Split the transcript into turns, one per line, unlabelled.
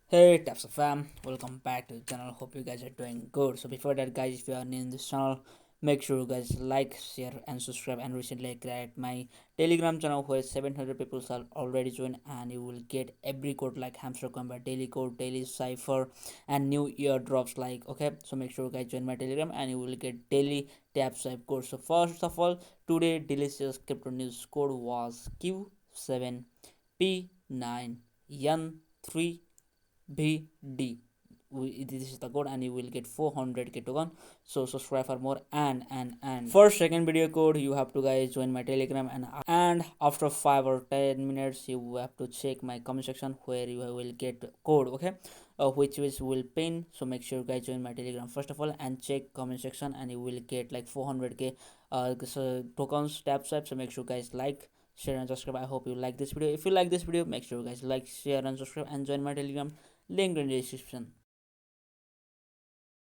Hey Tapswap fam, welcome back to the channel. Hope you guys are doing good. So before that, guys, if you are new in this channel, make sure you guys like, share, and subscribe. And recently, I created my Telegram channel where 700 people are already joined, and you will get every code like hamster combat, daily code, daily cipher, and new year drops. Like okay, so make sure you guys join my Telegram, and you will get daily Tapswap code. So first of all, today delicious crypto news code was Q7P9N3 BD. This is the code and you will get 400k token. So subscribe for more. And for second video code, you have to guys join my Telegram, and after 5 or 10 minutes you have to check my comment section where you will get code. Okay, which is will pin. So make sure you guys join my Telegram first of all and check comment section, and you will get like 400k tokens Tapswap. So make sure guys like, share, and subscribe. I hope you like this video. If you like this video, make sure you guys like, share, and subscribe, and join my Telegram. Link in the description.